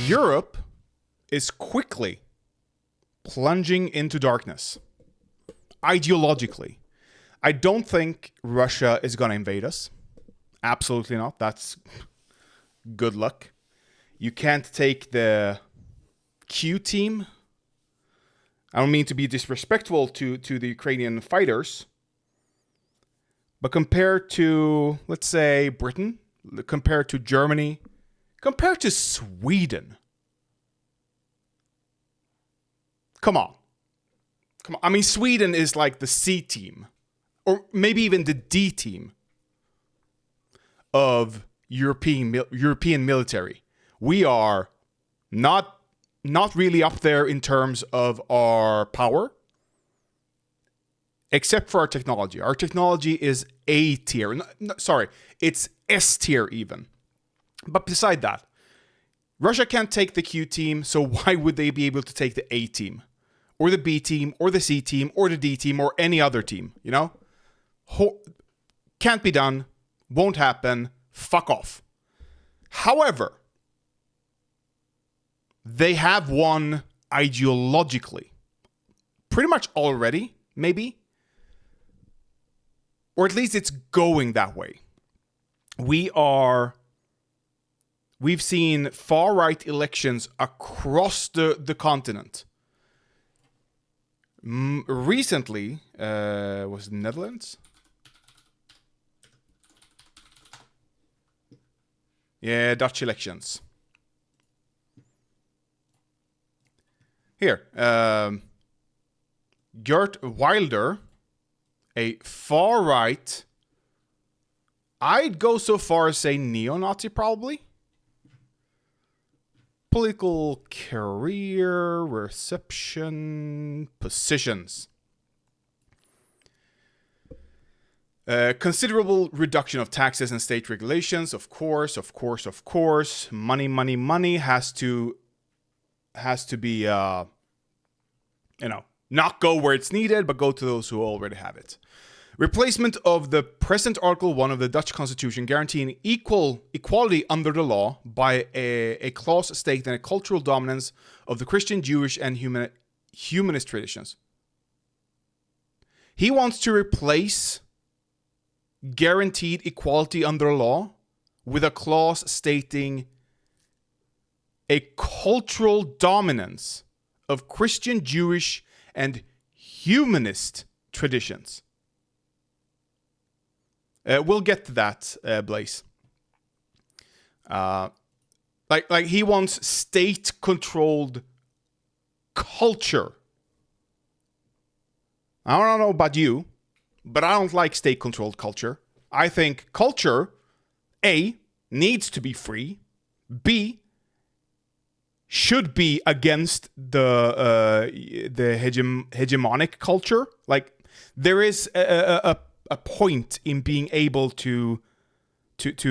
Europe is quickly plunging into darkness. Ideologically. I don't think Russia is going to invade us. Absolutely not. That's good luck. You can't take the Q team. I don't mean to be disrespectful to the Ukrainian fighters. But compared to, let's say, Britain, compared to Germany, compared to Sweden. Come on. I mean, Sweden is like the C team. Or maybe even the D team of European military. We are not really up there in terms of our power. Except for our technology. Our technology is A tier. It's S tier even. But beside that, Russia can't take the Q team, so why would they be able to take the A team? Or the B team, or the C team, or the D team, or any other team, you know? Can't be done. Won't happen. Fuck off. However, they have won ideologically. Pretty much already, maybe. Or at least it's going that way. We've seen far-right elections across the continent. Recently, was it Netherlands? Yeah, Dutch elections. Here, Geert Wilder, a far-right, I'd go so far as say neo-Nazi probably. Political career, reception, positions. Considerable reduction of taxes and state regulations, of course. Money has to be, not go where it's needed, but go to those who already have it. Replacement of the present Article 1 of the Dutch Constitution guaranteeing equality under the law by a clause stating a cultural dominance of the Christian, Jewish, and humanist traditions. He wants to replace guaranteed equality under law with a clause stating a cultural dominance of Christian, Jewish, and humanist traditions. We'll get to that, Blaze. Like he wants state-controlled culture. I don't know about you, but I don't like state-controlled culture. I think culture, A, needs to be free. B, should be against the hegemonic culture. Like there is a point in being able to just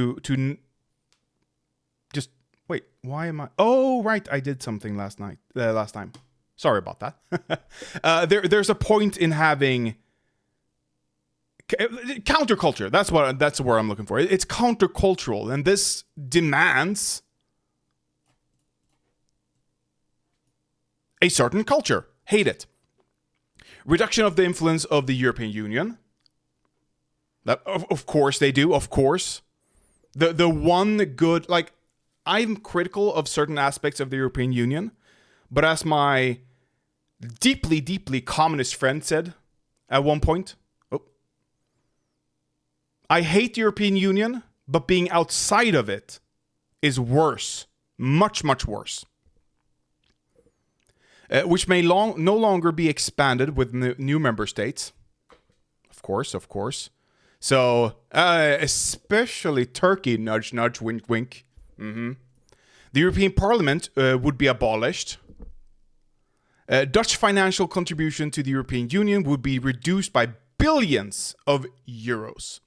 wait. Why am I? Oh, right, I did something last time. Sorry about that. There's a point in having counterculture. That's the word I'm looking for. It's countercultural, and this demands a certain culture. Hate it. Reduction of the influence of the European Union. That, of course they do, of course. The one good, like, I'm critical of certain aspects of the European Union, but as my deeply, deeply communist friend said at one point, I hate the European Union, but being outside of it is worse. Much, much worse. Which may no longer be expanded with new member states. Of course. So, especially Turkey, nudge, nudge, wink, wink. Mm-hmm. The European Parliament would be abolished. Dutch financial contribution to the European Union would be reduced by billions of euros.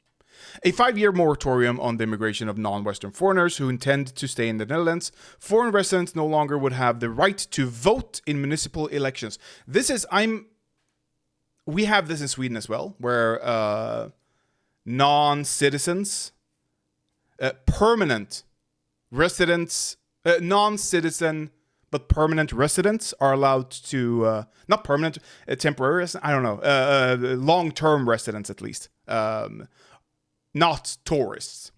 A 5-year moratorium on the immigration of non-Western foreigners who intend to stay in the Netherlands. Foreign residents no longer would have the right to vote in municipal elections. We have this in Sweden as well, where non-citizens, permanent residents Non-citizen but permanent residents are allowed to, not permanent, temporary residents, I don't know, long-term residents at least, not tourists,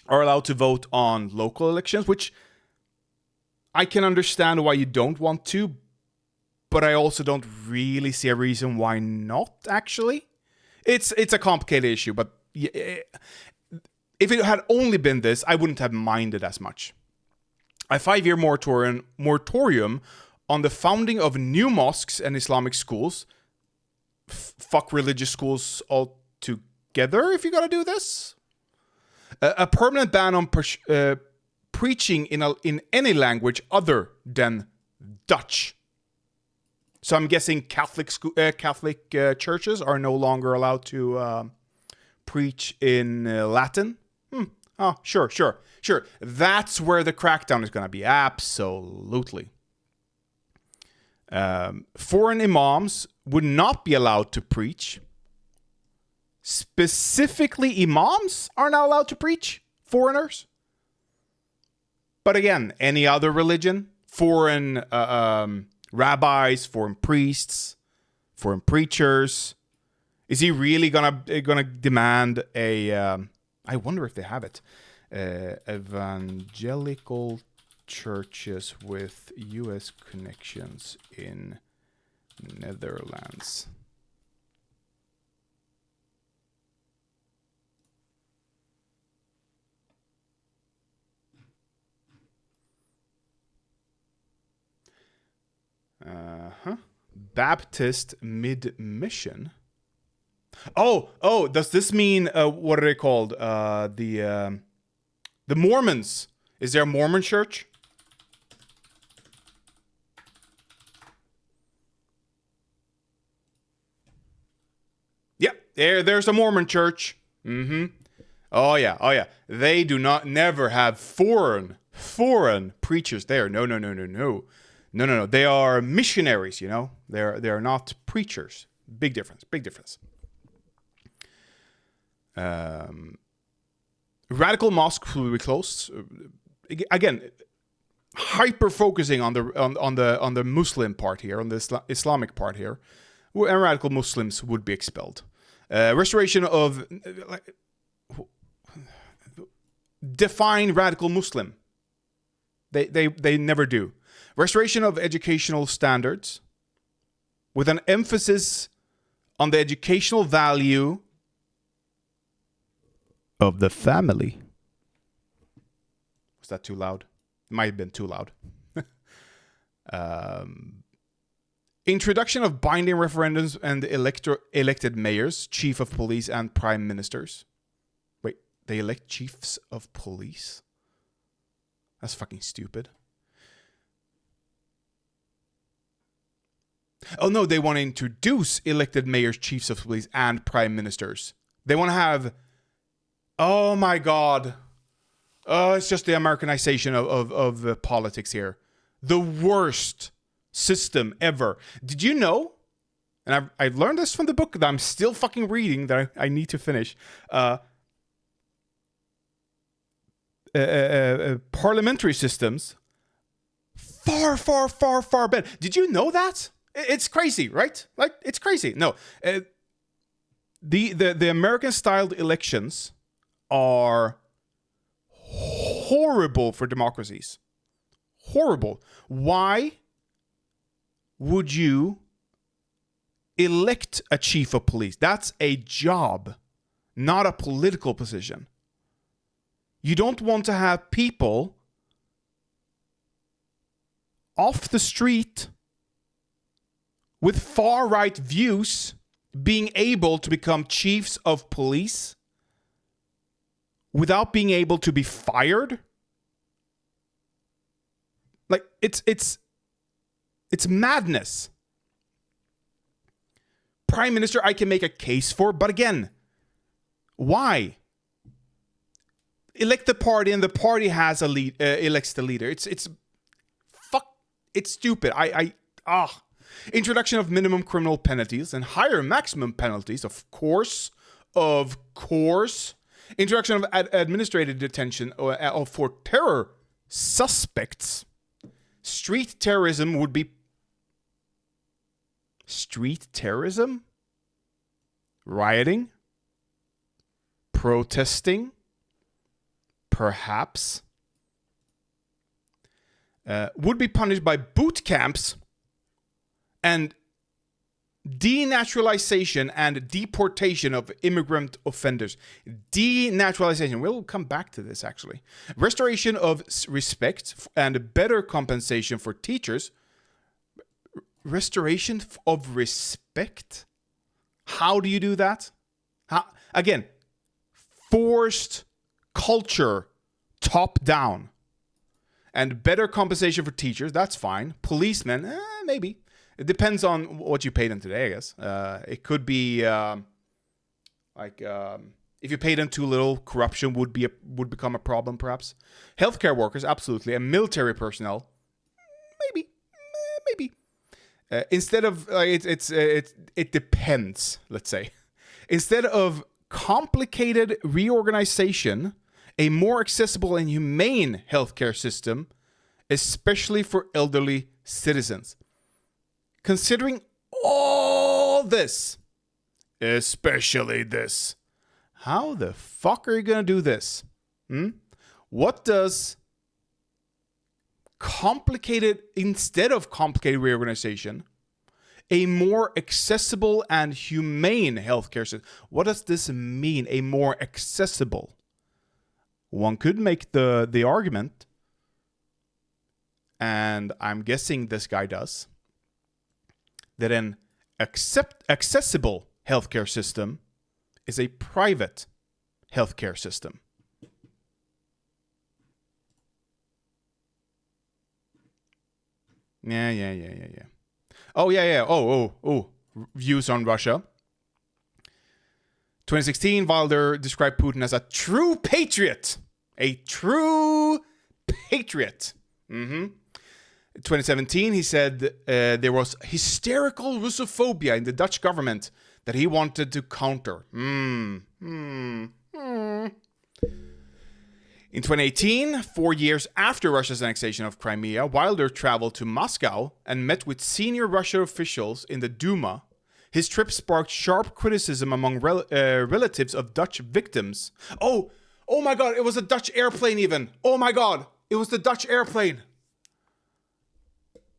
are allowed to vote on local elections, which I can understand why you don't want to, but I also don't really see a reason why not, actually. It's a complicated issue, but if it had only been this, I wouldn't have minded as much. A 5-year moratorium on the founding of new mosques and Islamic schools. Fuck religious schools altogether if you gotta do this. A permanent ban on preaching in any language other than Dutch. So I'm guessing Catholic churches are no longer allowed to preach in Latin. Oh, sure. That's where the crackdown is going to be. Absolutely. Foreign imams would not be allowed to preach. Specifically, imams are not allowed to preach. Foreigners. But again, any other religion, foreign rabbis, foreign priests, foreign preachers. Is he really gonna demand a? I wonder if they have it. Evangelical churches with U.S. connections in Netherlands. Baptist mid-mission. Oh, does this mean, what are they called? The Mormons. Is there a Mormon church? Yep, there's a Mormon church. Oh yeah. They do never have foreign preachers there. No. They are missionaries, you know. They are not preachers. Big difference. Radical mosques will be closed. Again, hyper focusing on the Muslim part here, on the Islamic part here, and radical Muslims would be expelled. Restoration of define radical Muslim. They never do. Restoration of educational standards with an emphasis on the educational value of the family. Was that too loud? It might have been too loud. Introduction of binding referendums and elected mayors, chief of police, and prime ministers. Wait, they elect chiefs of police? That's fucking stupid. Oh no, they want to introduce elected mayors, chiefs of police, and prime ministers. They want to have... Oh my god. It's just the Americanization of politics here. The worst system ever. Did you know? And I've learned this from the book that I'm still fucking reading that I need to finish. Parliamentary systems far better. Did you know that? It's crazy, right? Like, it's crazy. No. The American-styled elections are horrible for democracies. Horrible. Why would you elect a chief of police? That's a job, not a political position. You don't want to have people off the street with far-right views being able to become chiefs of police without being able to be fired. Like, it's madness. Prime Minister, I can make a case for, but again, why? Elect the party, and the party has a lead, elects the leader. It's stupid. Introduction of minimum criminal penalties and higher maximum penalties, of course. Introduction of administrative detention for terror suspects. Street terrorism would be... Street terrorism? Rioting? Protesting? Perhaps? Would be punished by boot camps and denaturalization and deportation of immigrant offenders. Denaturalization. We'll come back to this, actually. Restoration of respect and better compensation for teachers. Restoration of respect? How do you do that? Again, forced culture, top down. And better compensation for teachers, that's fine. Policemen, maybe. It depends on what you pay them today, I guess. It could be if you pay them too little, corruption would become a problem, perhaps. Healthcare workers, absolutely, and military personnel, maybe. Instead of it depends. Let's say instead of complicated reorganization, a more accessible and humane healthcare system, especially for elderly citizens. Considering all this, especially this, how the fuck are you going to do this? What does instead of complicated reorganization, a more accessible and humane healthcare system, what does this mean, a more accessible? One could make the argument, and I'm guessing this guy does, that an accessible healthcare system is a private healthcare system. Yeah. Oh, yeah. Oh. Views on Russia. 2016, Wilder described Putin as a true patriot. A true patriot. 2017, he said there was hysterical Russophobia in the Dutch government that he wanted to counter. In 2018, 4 years after Russia's annexation of Crimea, Wilder traveled to Moscow and met with senior Russian officials in the Duma. His trip sparked sharp criticism among relatives of Dutch victims. Oh my God, it was a Dutch airplane even. Oh my God, it was the Dutch airplane.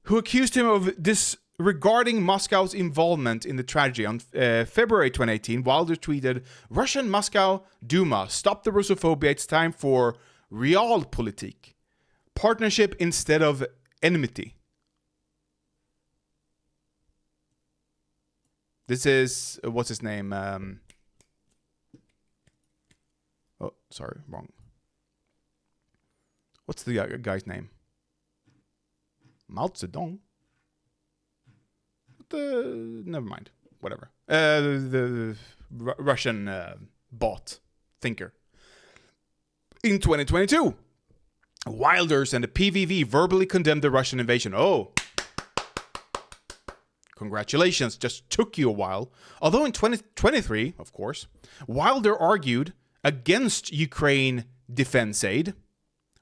Who accused him of disregarding Moscow's involvement in the tragedy. On February 2018, Wilder tweeted, Russian Moscow Duma, stop the Russophobia, it's time for realpolitik. Partnership instead of enmity. This is, what's his name? Oh, sorry, wrong. What's the guy's name? Mao Zedong? Never mind. Whatever. The Russian bot thinker. In 2022, Wilders and the PVV verbally condemned the Russian invasion. Oh. Congratulations, just took you a while. Although in 2023, of course, Wilder argued against Ukraine defense aid.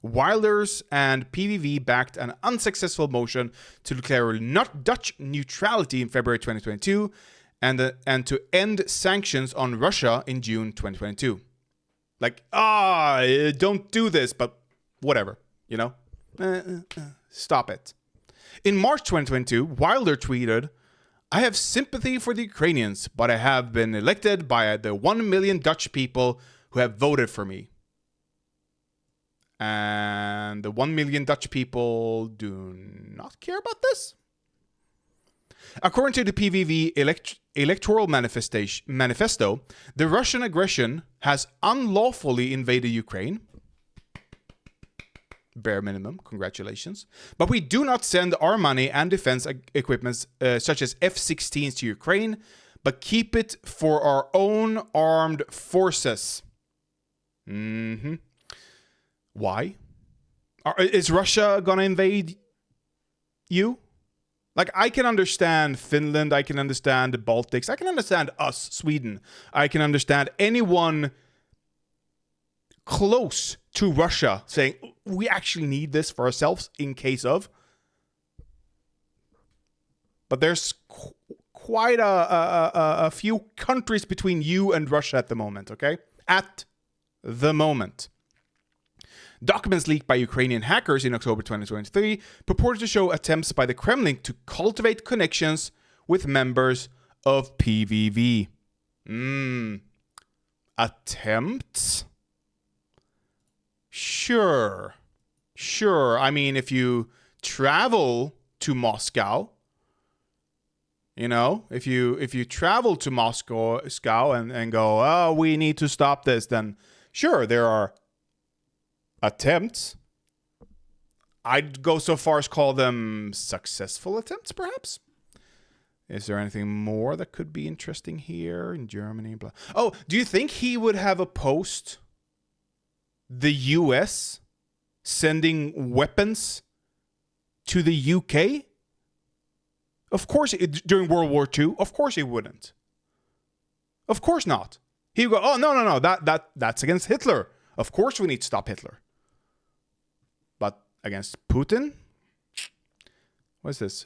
Wilders and PVV backed an unsuccessful motion to declare not Dutch neutrality in February 2022 and to end sanctions on Russia in June 2022. Like, don't do this, but whatever, you know? Stop it. In March 2022, Wilder tweeted, I have sympathy for the Ukrainians, but I have been elected by the 1 million Dutch people who have voted for me. And the 1 million Dutch people do not care about this? According to the PVV electoral manifesto, the Russian aggression has unlawfully invaded Ukraine. Bare minimum, congratulations. But we do not send our money and defense equipment such as F-16s to Ukraine, but keep it for our own armed forces. Why? Is Russia gonna invade you? Like, I can understand Finland, I can understand the Baltics, I can understand us, Sweden. I can understand anyone close to Russia saying, we actually need this for ourselves in case of. But there's quite a few countries between you and Russia at the moment, okay? At the moment. Documents leaked by Ukrainian hackers in October 2023 purported to show attempts by the Kremlin to cultivate connections with members of PVV. Attempts? Sure. I mean, if you travel to Moscow, if you travel to Moscow and go, oh, we need to stop this, then sure, there are attempts. I'd go so far as call them successful attempts, perhaps. Is there anything more that could be interesting here in Germany? Blah. Oh, do you think he would have opposed the US sending weapons to the UK? Of course, during World War II, of course he wouldn't. Of course not. He would go, oh, no, that's against Hitler. Of course we need to stop Hitler. But against Putin? What is this?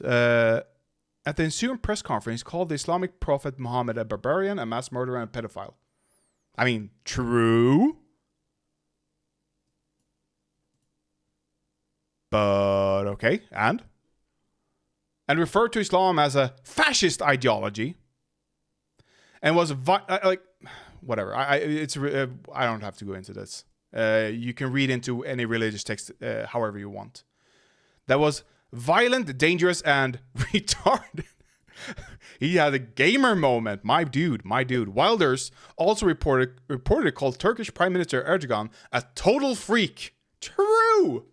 At the ensuing press conference, he called the Islamic prophet Muhammad a barbarian, a mass murderer, and a pedophile. I mean, true. But okay, and referred to Islam as a fascist ideology, and was whatever. I don't have to go into this. You can read into any religious text however you want. That was violent, dangerous, and retarded. He had a gamer moment. My dude. Wilders also reported called Turkish Prime Minister Erdogan a total freak. True.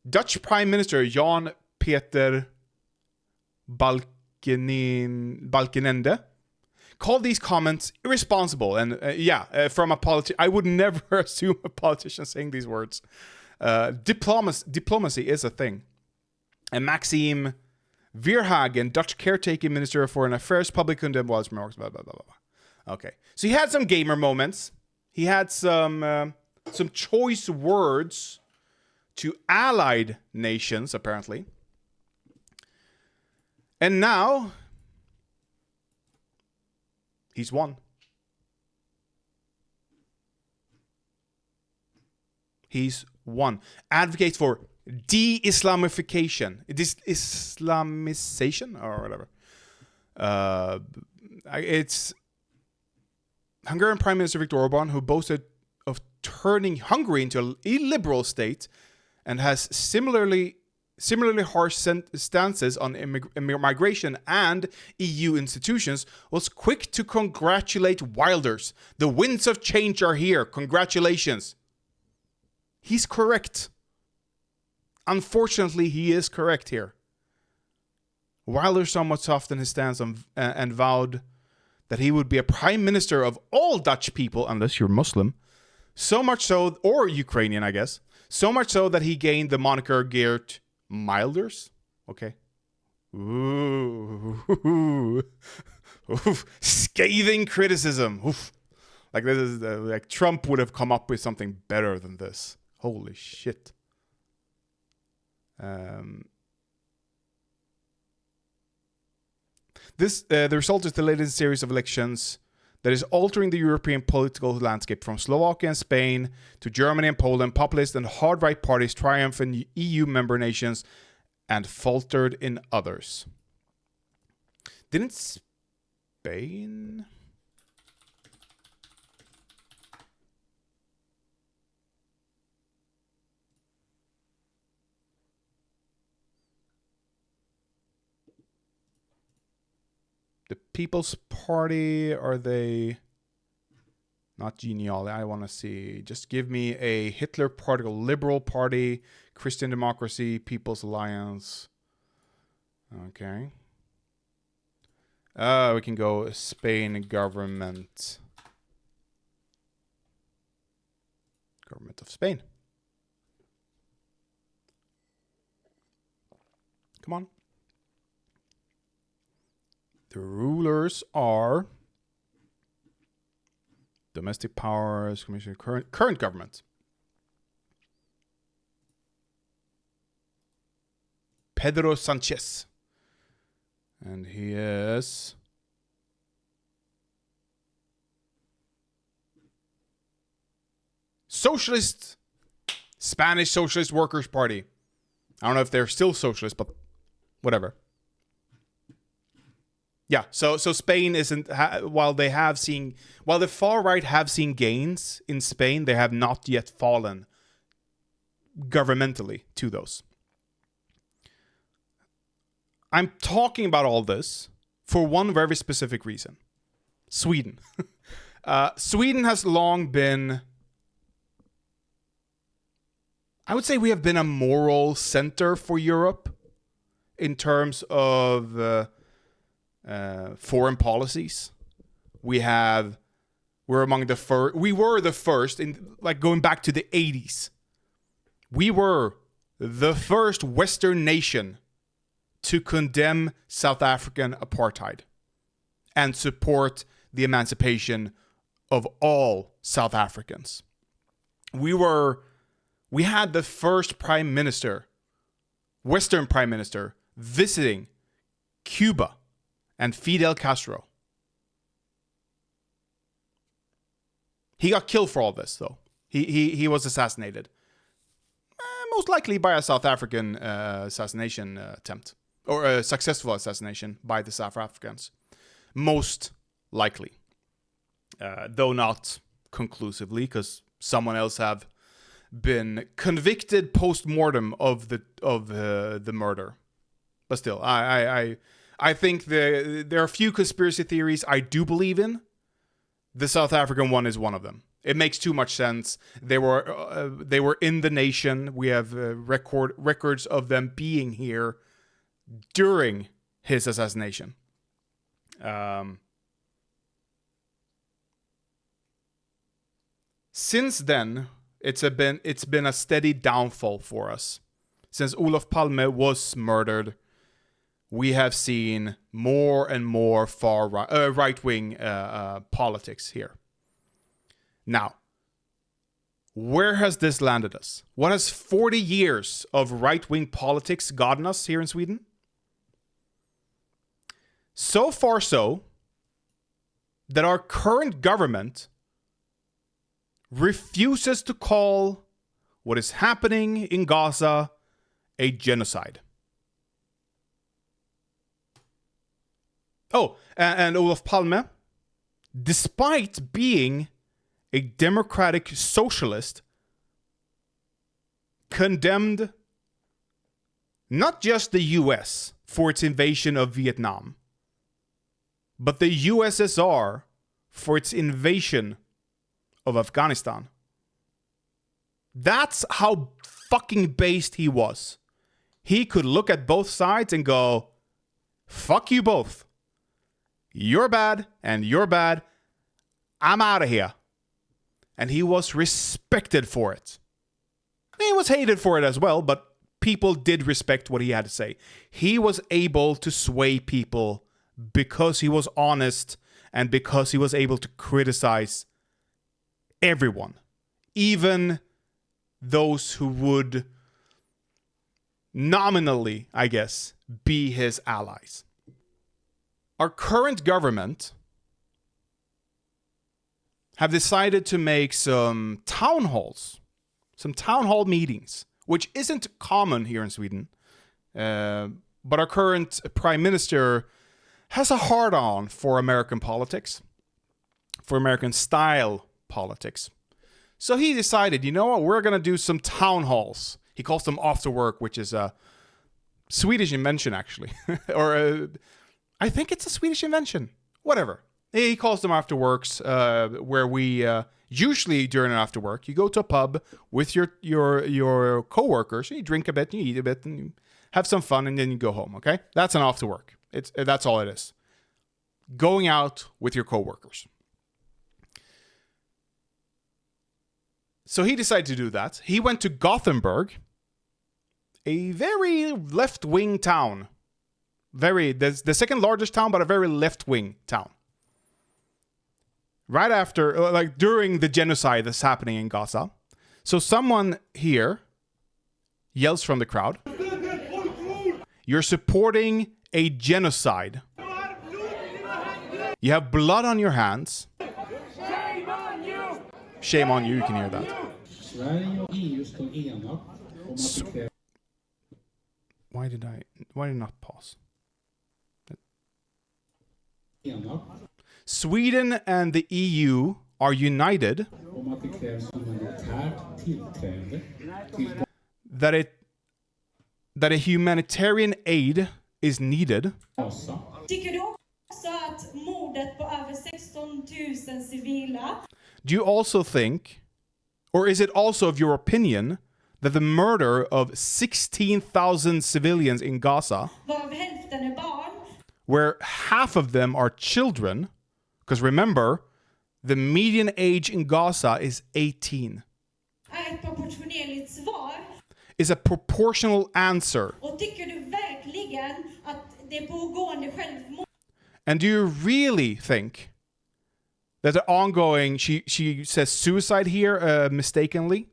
Dutch Prime Minister Jan Peter Balkenende called these comments irresponsible. And from a politician, I would never assume a politician saying these words. Diplomacy is a thing. And Maxime Verhagen, Dutch caretaking Minister for Foreign Affairs, public condemned Wilders' remarks. Blah, blah, blah, blah. Okay, so he had some gamer moments. He had some choice words to allied nations, apparently. And now, he's won. He's won. Advocates for de-Islamification. Islamization or whatever. It's Hungarian Prime Minister Viktor Orban, who boasted of turning Hungary into an illiberal state and has similarly harsh stances on migration and EU institutions, was quick to congratulate Wilders. The winds of change are here. Congratulations. He's correct. Unfortunately, he is correct here. Wilder somewhat softened his stance and vowed that he would be a prime minister of all Dutch people, unless you're Muslim. So much so, or Ukrainian, I guess. So much so that he gained the moniker Geert Milders. Okay. Ooh. Oof. Scathing criticism. Oof. Like this is like Trump would have come up with something better than this. Holy shit. The result is the latest series of elections that is altering the European political landscape, from Slovakia and Spain to Germany and Poland. Populist and hard-right parties triumph in EU member nations and faltered in others. Didn't Spain... The People's Party, are they... Not genealogy, I want to see. Just give me a Hitler particle, Liberal Party, Christian Democracy, People's Alliance. Okay. We can go Spain government. Government of Spain. Come on. The rulers are domestic powers, commission, current government. Pedro Sanchez. And he is... Spanish Socialist Workers' Party. I don't know if they're still socialist, but whatever. Yeah, so Spain isn't, while the far right have seen gains in Spain, they have not yet fallen governmentally to those. I'm talking about all this for one very specific reason. Sweden. Sweden has long been, I would say we have been a moral center for Europe in terms of foreign policies. We were the first in, like, going back to the 80s. We were the first Western nation to condemn South African apartheid and support the emancipation of all South Africans. We had the first prime minister, Western prime minister, visiting Cuba and Fidel Castro. He got killed for all this, though. He was assassinated. Most likely by a South African assassination attempt. Or a successful assassination by the South Africans. Most likely. Though not conclusively, because someone else have been convicted post-mortem of the murder. But still, I think there are a few conspiracy theories I do believe in. The South African one is one of them. It makes too much sense. They were in the nation. We have records of them being here during his assassination. Since then, it's been a steady downfall for us. Since Olof Palme was murdered, we have seen more and more far right-wing politics here. Now, where has this landed us? What has 40 years of right-wing politics gotten us here in Sweden? So far so, that our current government refuses to call what is happening in Gaza a genocide. Oh, and Olof Palme, despite being a democratic socialist, condemned not just the US for its invasion of Vietnam, but the USSR for its invasion of Afghanistan. That's how fucking based he was. He could look at both sides and go, fuck you both. You're bad and you're bad. I'm out of here. And he was respected for it. He was hated for it as well, but people did respect what he had to say. He was able to sway people because he was honest and because he was able to criticize everyone. Even those who would nominally, I guess, be his allies. Our current government have decided to make some town halls, some town hall meetings, which isn't common here in Sweden. But our current prime minister has a hard-on for American politics, for American style politics. So he decided, you know what, we're going to do some town halls. He calls them after work, which is a Swedish invention, actually. I think it's a Swedish invention. Whatever. He calls them after works, where we usually during an after work, you go to a pub with your coworkers, and you drink a bit, and you eat a bit, and you have some fun, and then you go home. Okay, that's an after work. That's all it is. Going out with your coworkers. So he decided to do that. He went to Gothenburg, a very left-wing town. The second largest town, but a very left-wing town. Right after, like during the genocide that's happening in Gaza. So someone here yells from the crowd. you're supporting a genocide. You have blood on your hands. Shame on you! Shame on you, you can hear that. Why did I not pause? Sweden and the EU are united that a humanitarian aid is needed. Do you also think, or is it also of your opinion, that the murder of 16,000 civilians in Gaza, where half of them are children, because remember, the median age in Gaza is 18, is a proportional answer? And do you really think that the ongoing, she says suicide here mistakenly,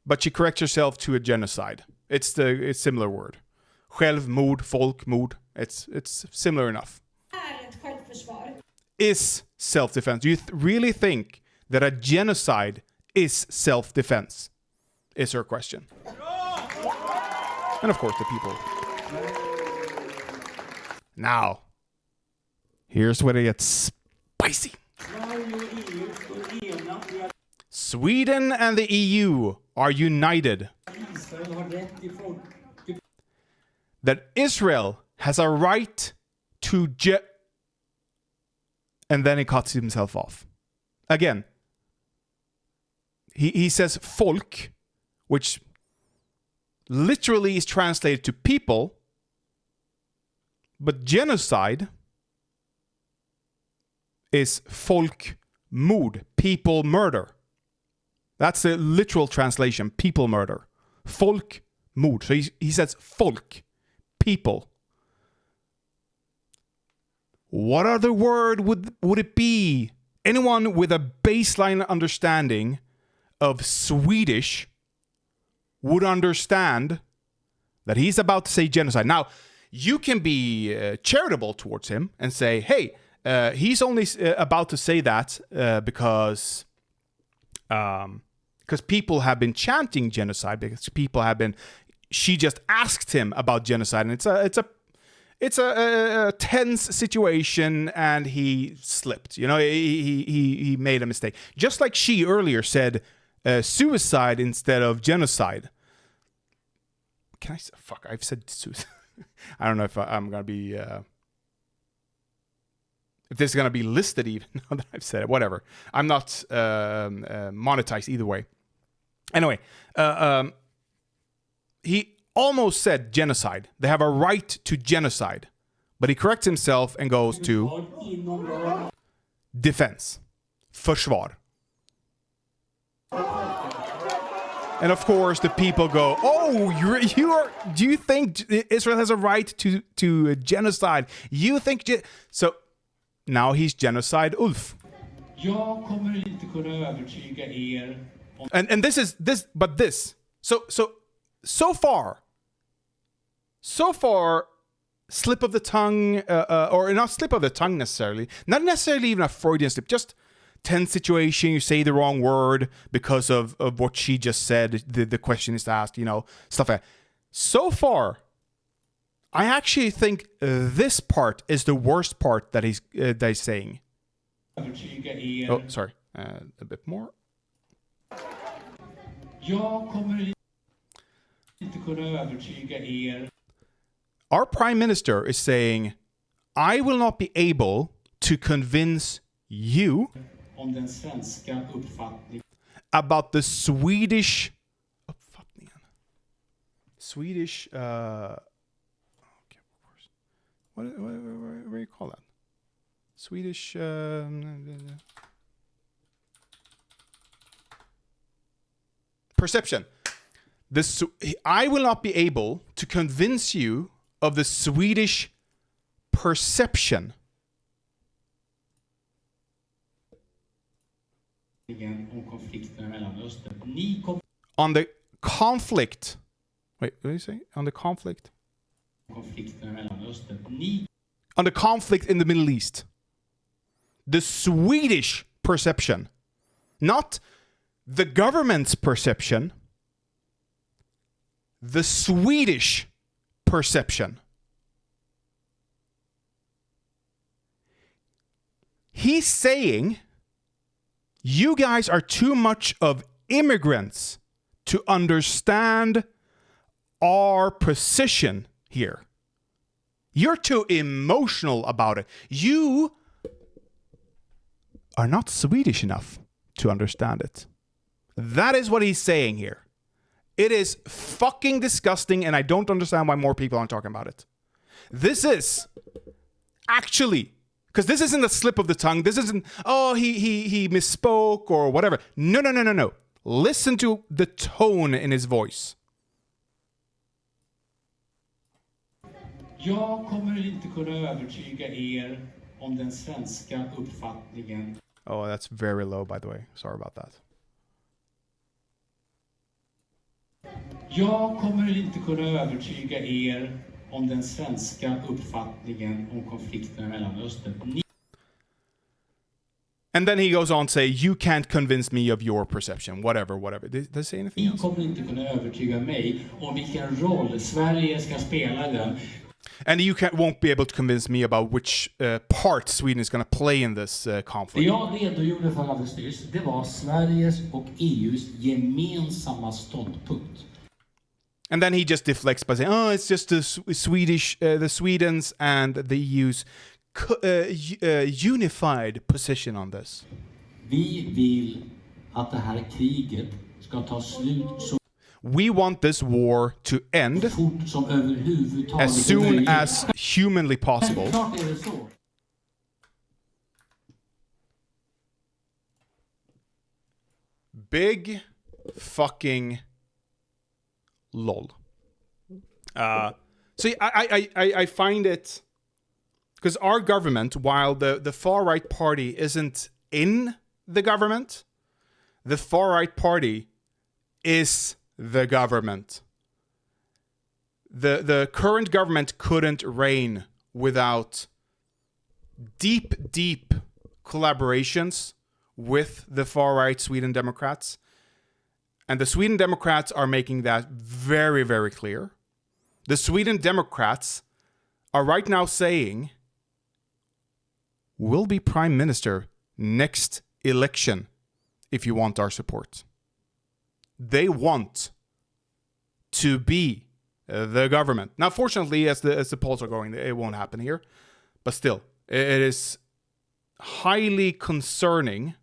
but she corrects herself to a genocide. It's similar word. Självmord, folkmord. It's similar enough. Is self-defense. Do you really think that a genocide is self-defense? Is her question. And of course the people. Now, here's where it gets spicy. Sweden and the EU are united that Israel has a right to and then he cuts himself off. Again, he says folk, which literally is translated to people, but genocide is folkmord, people murder. That's the literal translation, people murder. Folkmord. So he says folk, people. What other word would it be? Anyone with a baseline understanding of Swedish would understand that he's about to say genocide. Now, you can be charitable towards him and say, hey, he's only about to say that because people have been chanting genocide, because people have been. She just asked him about genocide, and it's a tense situation, and he slipped. You know, he made a mistake, just like she earlier said suicide instead of genocide. Can I? Fuck, I've said suicide. I don't know if I'm gonna be. If this is gonna be listed, even now that I've said it, whatever. I'm not monetized either way. Anyway, he almost said genocide. They have a right to genocide, but he corrects himself and goes to defense, försvar. And of course, the people go, "Oh, you are. Do you think Israel has a right to genocide? You think so?" Now he's genocide Ulf. And this is this, but this. So far, slip of the tongue, or not slip of the tongue necessarily, not necessarily even a Freudian slip, just tense situation, you say the wrong word because of what she just said, the question is asked, you know, stuff like that. So far, I actually think this part is the worst part that he's saying. Oh, sorry. A bit more. Our Prime Minister is saying, I will not be able to convince you about the Swedish uppfattningen. Swedish okay, of course. What do you call that? Swedish perception. I will not be able to convince you of the Swedish perception on the conflict, Wait, what did you say? On the conflict? Konflikten i Mellanöstern. On the conflict in the Middle East. The Swedish perception. Not the government's perception. The Swedish perception. He's saying, you guys are too much of immigrants to understand our position here. You're too emotional about it. You are not Swedish enough to understand it. That is what he's saying here. It is fucking disgusting, and I don't understand why more people aren't talking about it. This is actually, because this isn't a slip of the tongue. This isn't, oh, he misspoke or whatever. No. Listen to the tone in his voice. Jag kommer inte kunna övertyga er om den svenska uppfattningen. Oh, that's very low, by the way. Sorry about that. Jag kommer inte kunna övertyga er om den svenska uppfattningen om konflikten i Mellanöstern. And then he goes on to say, you can't convince me of your perception. Whatever. Does he say anything else? Ni kommer inte kunna övertyga mig om vilken roll Sverige ska spela i den. And you won't be able to convince me about which part Sweden is going to play in this conflict. Det jag redogjorde för alldeles nyss, det var Sveriges och EUs gemensamma ståndpunkt. And then he just deflects by saying, oh, it's just the Sweden's and the EU's unified position on this. Vi vill att det här kriget ska ta slut så We want this war to end fort som överhuvudtaget as soon as humanly possible. Klart är det så. Big fucking lol. So I find it, because our government, while the far right party isn't in the government, the far right party is the government. The current government couldn't reign without deep collaborations with the far right Sweden Democrats. And the Sweden Democrats are making that very, very clear. The Sweden Democrats are right now saying, we'll be prime minister next election if you want our support. They want to be the government. Now, fortunately, as the polls are going, it won't happen here. But still, it is highly concerning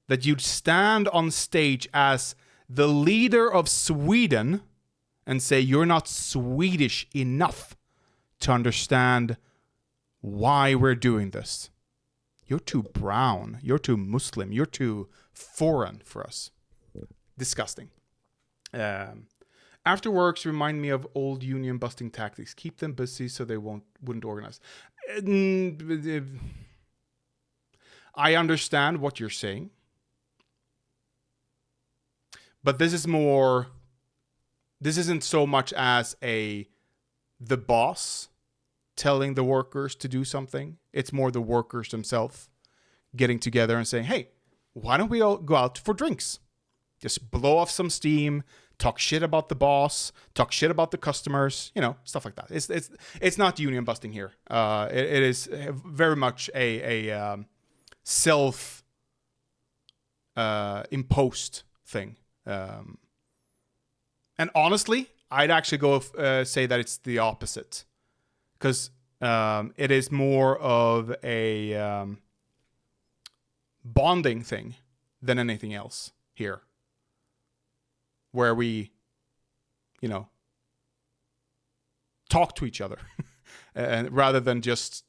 that you'd stand on stage as the leader of Sweden and say you're not Swedish enough to understand why we're doing this. You're too brown. You're too Muslim. You're too foreign for us. Disgusting. Afterworks remind me of old union busting tactics. Keep them busy so they wouldn't organize. I understand what you're saying. But this isn't so much as the boss telling the workers to do something. It's more the workers themselves getting together and saying, hey, why don't we all go out for drinks? Just blow off some steam, talk shit about the boss, talk shit about the customers, stuff like that. It's not union busting here. It is very much a self imposed thing. And honestly, I'd actually go say that it's the opposite, because it is more of a bonding thing than anything else here, where we, talk to each other, and rather than just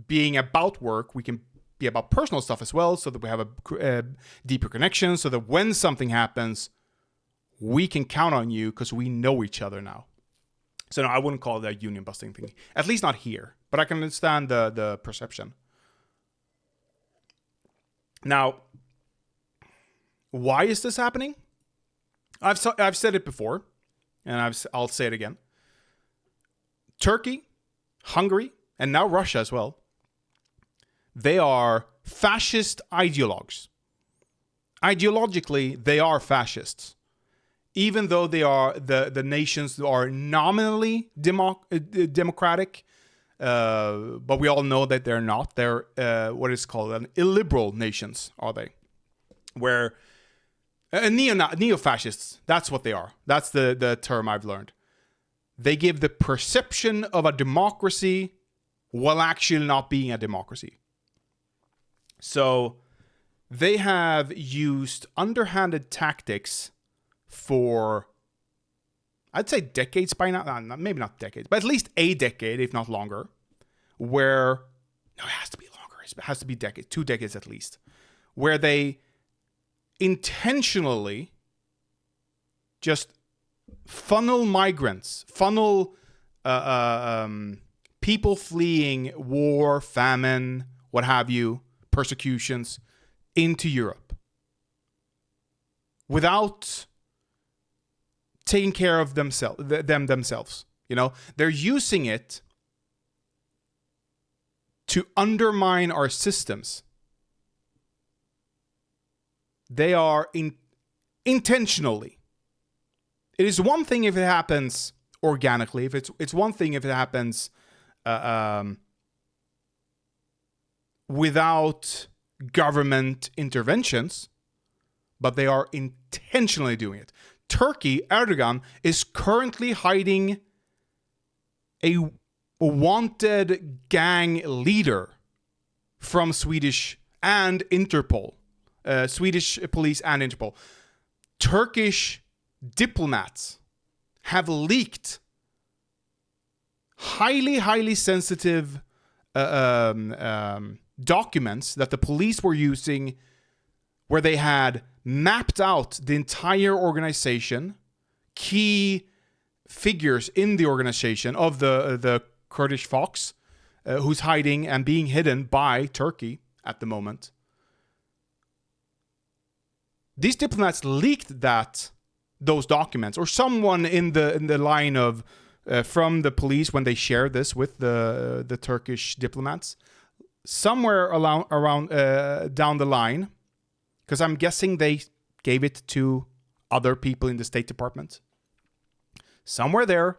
being about work, we can be about personal stuff as well, so that we have a deeper connection, so that when something happens, we can count on you because we know each other now. So no, I wouldn't call it a union busting thing. At least not here. But I can understand the perception. Now, why is this happening? I've said it before. and I'll say it again. Turkey, Hungary, and now Russia as well, they are fascist ideologues. Ideologically, they are fascists. Even though they are the nations are nominally democratic, but we all know that they're not. They're what is called an illiberal nations, are they? Where neo-fascists, that's what they are. That's the term I've learned. They give the perception of a democracy while actually not being a democracy. So they have used underhanded tactics for, I'd say decades by now. Maybe not decades, but at least a decade, if not longer. Where, no, it has to be longer. It has to be decades, 2 decades at least. Where they intentionally just funnel migrants, people fleeing war, famine, what have you, persecutions, into Europe without taking care of themselves. You know, they're using it to undermine our systems. They are intentionally. It is one thing if it happens organically. If it's one thing if it happens without government interventions, but they are intentionally doing it. Turkey, Erdogan, is currently hiding a wanted gang leader from Swedish and Interpol. Swedish police and Interpol. Turkish diplomats have leaked highly sensitive documents that the police were using, where they had mapped out the entire organization, key figures in the organization of the Kurdish Fox, who's hiding and being hidden by Turkey at the moment. These diplomats leaked those documents, or someone in the line of from the police when they shared this with the Turkish diplomats, somewhere around down the line, because I'm guessing they gave it to other people in the State Department. Somewhere there,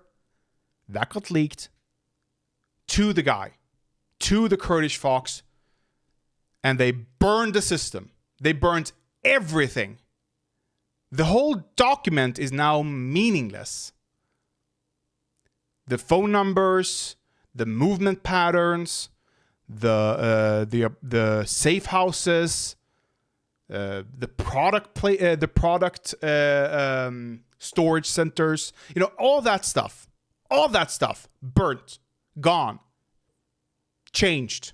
that got leaked to the guy, to the Kurdish Fox, and they burned the system. They burned everything. The whole document is now meaningless. The phone numbers, the movement patterns, the safe houses, the product storage centers, you know, all that stuff burnt, gone, changed.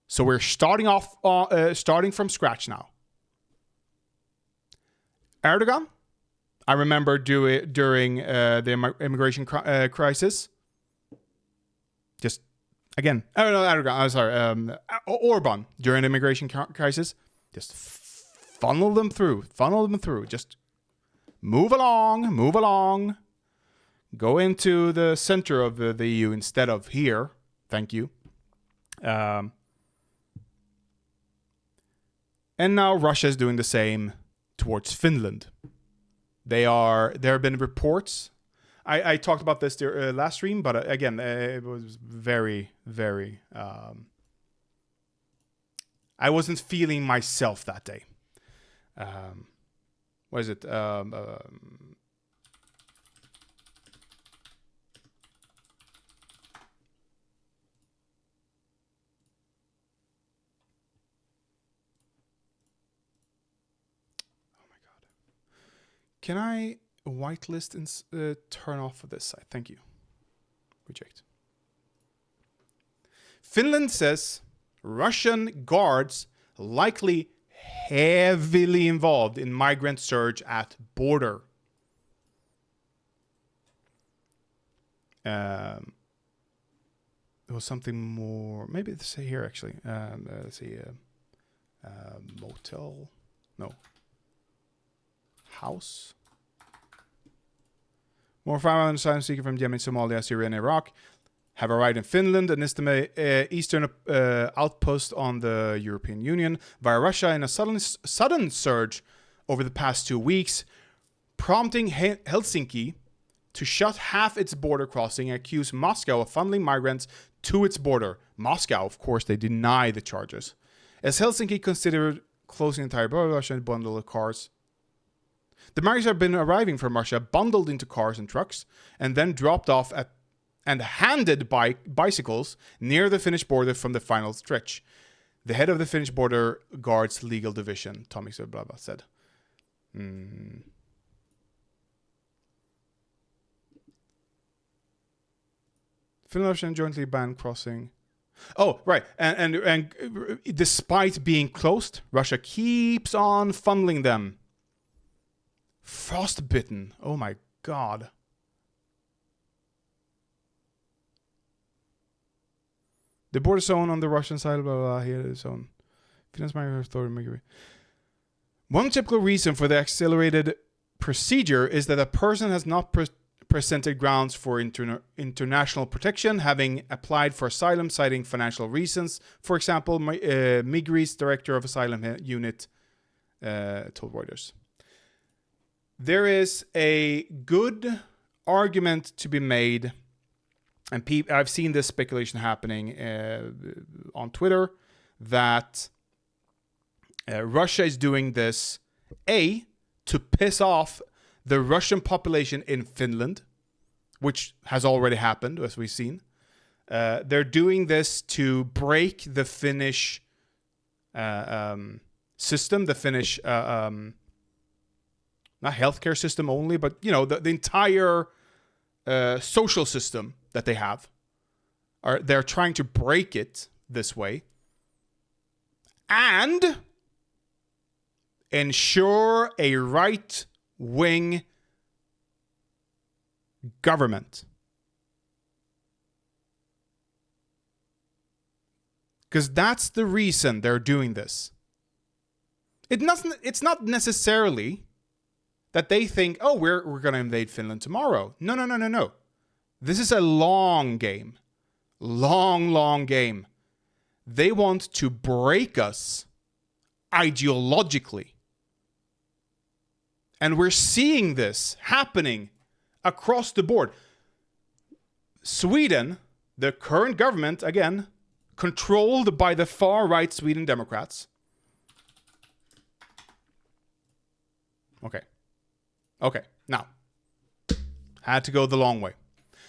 So we're starting from scratch now. Erdogan, I remember during the immigration crisis. Just again, Erdogan. I'm sorry, Orban during the immigration crisis. Just funnel them through. Just move along. Go into the center of the EU instead of here. Thank you. And now Russia is doing the same towards Finland. There have been reports. I talked about this last stream, but again, it was very, very. I wasn't feeling myself that day. What is it? Can I whitelist and turn off this side? Thank you. Reject. Finland says Russian guards likely heavily involved in migrant surge at border. There was something more. Maybe let's say here actually. Let's see. Motel. No. House. More 500 asylum seekers from Yemen, Somalia, Syria, and Iraq have arrived in Finland, an eastern outpost on the European Union, via Russia in a sudden surge over the past 2 weeks, prompting Helsinki to shut half its border crossing and accuse Moscow of funneling migrants to its border. Moscow, of course, they deny the charges. As Helsinki considered closing the entire border, Russia and bundle of cars. The migrants have been arriving from Russia, bundled into cars and trucks, and then dropped off and handed by bicycles near the Finnish border from the final stretch. The head of the Finnish Border Guard's legal division, Tommy Soblava, said. Finland and jointly banned crossing. Oh, right. And despite being closed, Russia keeps on funneling them. Frostbitten. Oh my god. The border zone on the Russian side, blah, blah, blah, here the zone. Finland's migrant authority. One typical reason for the accelerated procedure is that a person has not presented grounds for international protection, having applied for asylum citing financial reasons. For example, Migri's director of asylum unit told Reuters. There is a good argument to be made, and I've seen this speculation happening on Twitter, that Russia is doing this, to piss off the Russian population in Finland, which has already happened, as we've seen. They're doing this to break the Finnish system, the Finnish, not healthcare system only, but, the entire social system that they have. They're trying to break it this way. And ensure a right-wing government. Because that's the reason they're doing this. It's not necessarily that they think, oh, we're going to invade Finland tomorrow. No. This is a long game. Long game. They want to break us ideologically. And we're seeing this happening across the board. Sweden, the current government, again, controlled by the far-right Sweden Democrats. Okay, now, had to go the long way.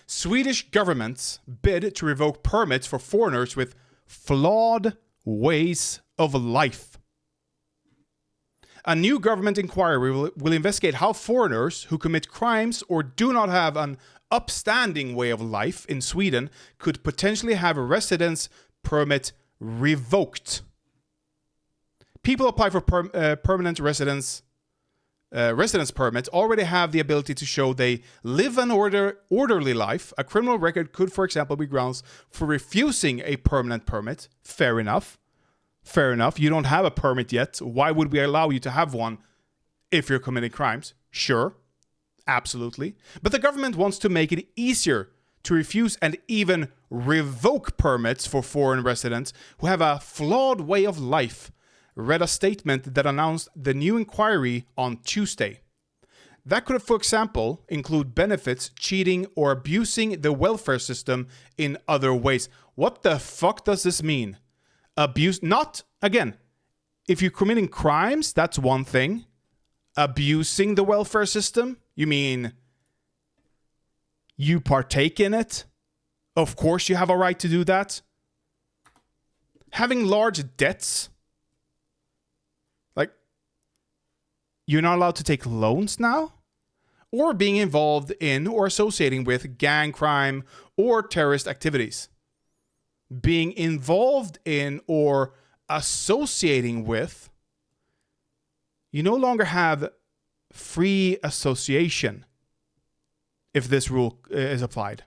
Swedish government's bid to revoke permits for foreigners with flawed ways of life. A new government inquiry will investigate how foreigners who commit crimes or do not have an upstanding way of life in Sweden could potentially have a residence permit revoked. People apply for permanent residence permits already have the ability to show they live an orderly life. A criminal record could, for example, be grounds for refusing a permanent permit. Fair enough. You don't have a permit yet. Why would we allow you to have one if you're committing crimes? Sure. Absolutely. But the government wants to make it easier to refuse and even revoke permits for foreign residents who have a flawed way of life, read a statement that announced the new inquiry on Tuesday. That could, for example, include benefits, cheating, or abusing the welfare system in other ways. What the fuck does this mean? Abuse, not, again, if you're committing crimes, that's one thing. Abusing the welfare system, you mean you partake in it? Of course you have a right to do that. Having large debts, like, you're not allowed to take loans now? Or being involved in or associating with gang crime or terrorist activities. Being involved in or associating with, you no longer have free association if this rule is applied.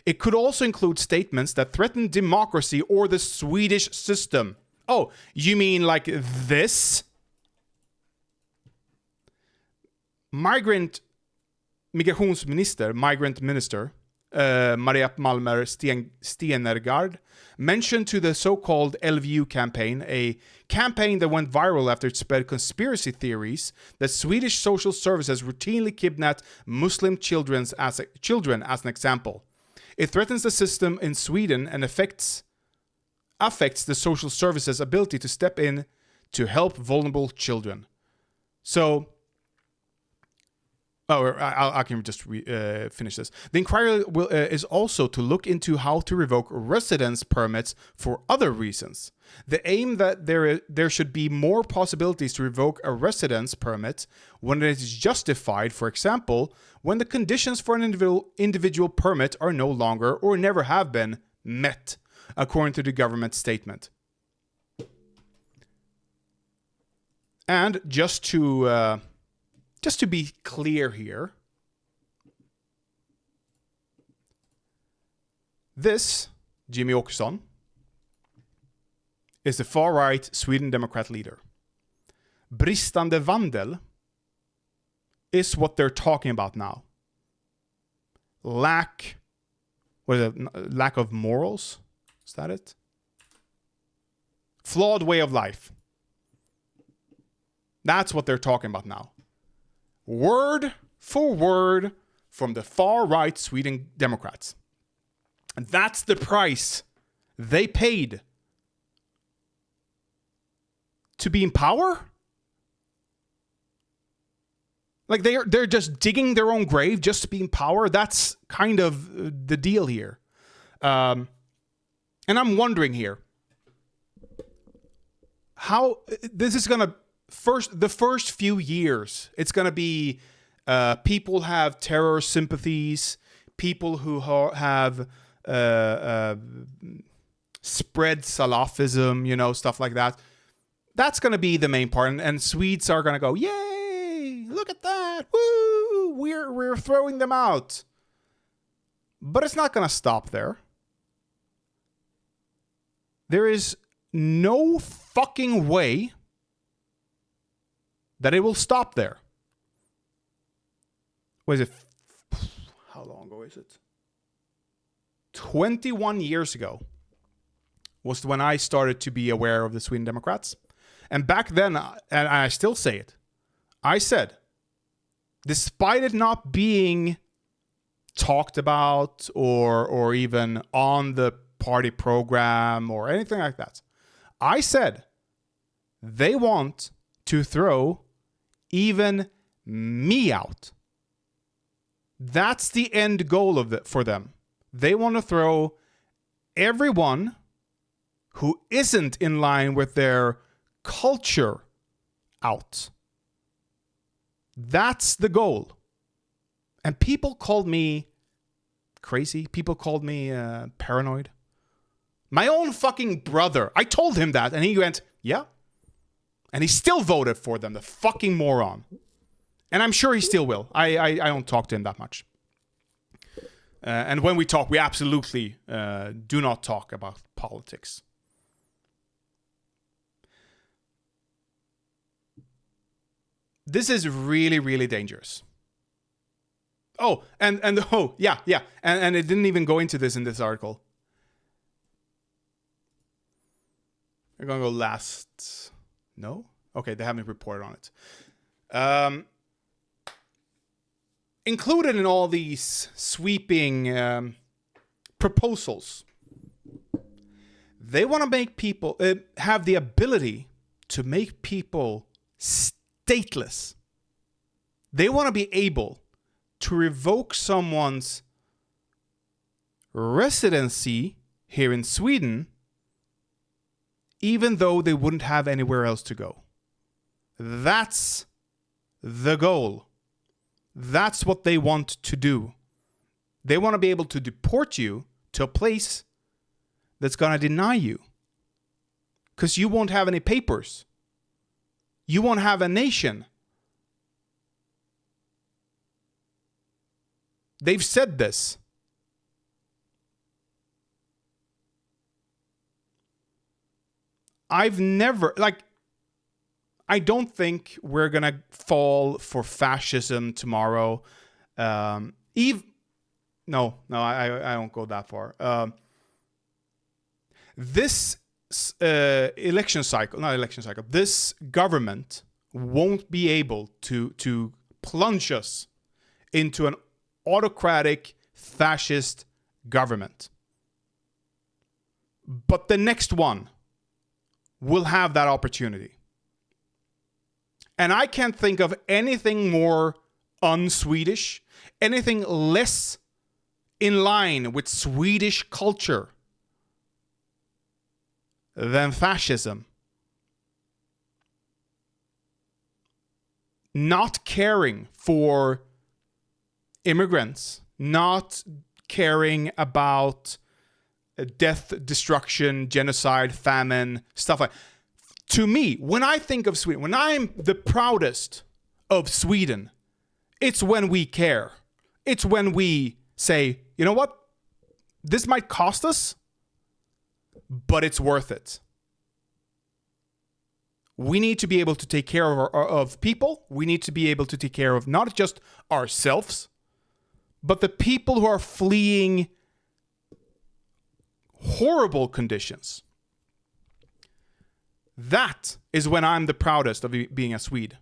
It could also include statements that threaten democracy or the Swedish system. Oh, you mean like this? Migrant migrationsminister, migrant minister, Maria Malmer Stenergard, mentioned to the so-called LVU campaign, a campaign that went viral after it spread conspiracy theories that Swedish social services routinely kidnap Muslim children as an example. It threatens the system in Sweden and affects the social services' ability to step in to help vulnerable children. So, I can just finish this. The inquiry is also to look into how to revoke residence permits for other reasons. The aim that there should be more possibilities to revoke a residence permit when it is justified, for example, when the conditions for an individual permit are no longer or never have been met, according to the government statement. And just to be clear here, this, Jimmy Åkesson, is the far-right Sweden Democrat leader. Bristande vandel is what they're talking about now. Lack of morals? Is that it? Flawed way of life. That's what they're talking about now. Word for word from the far-right Sweden Democrats. And that's the price they paid to be in power? Like they're just digging their own grave just to be in power? That's kind of the deal here. And I'm wondering here, how this is going to the first few years, it's going to be people have terror sympathies, people who have spread Salafism, stuff like that. That's going to be the main part. And Swedes are going to go, yay, look at that. Woo, we're throwing them out. But it's not going to stop there. There is no fucking way that it will stop there. What is it? How long ago is it? 21 years ago was when I started to be aware of the Sweden Democrats. And back then, and I still say it, I said, despite it not being talked about or even on the party program or anything like that, I said they want to throw even me out. That's the end goal for them. They want to throw everyone who isn't in line with their culture out. That's the goal. And people called me crazy. People called me paranoid. My own fucking brother. I told him that, and he went, yeah. And he still voted for them, the fucking moron. And I'm sure he still will. I don't talk to him that much. And when we talk, we absolutely do not talk about politics. This is really, really dangerous. Oh, and it didn't even go into this in this article. We're gonna go last. No? Okay, they haven't reported on it. Included in all these sweeping proposals, they want to make people have the ability to make people stateless. They want to be able to revoke someone's residency here in Sweden, even though they wouldn't have anywhere else to go. That's the goal. That's what they want to do. They want to be able to deport you to a place that's going to deny you. Because you won't have any papers. You won't have a nation. They've said this. I don't think we're going to fall for fascism tomorrow. Eve, no, I don't go that far. This this government won't be able to plunge us into an autocratic, fascist government. But the next one will have that opportunity. And I can't think of anything more un-Swedish, anything less in line with Swedish culture than fascism. Not caring for immigrants, not caring about death, destruction, genocide, famine, stuff like that. To me, when I think of Sweden, when I'm the proudest of Sweden, it's when we care. It's when we say, you know what? This might cost us, but it's worth it. We need to be able to take care of people. We need to be able to take care of not just ourselves, but the people who are fleeing horrible conditions. That is when I'm the proudest of being a Swede.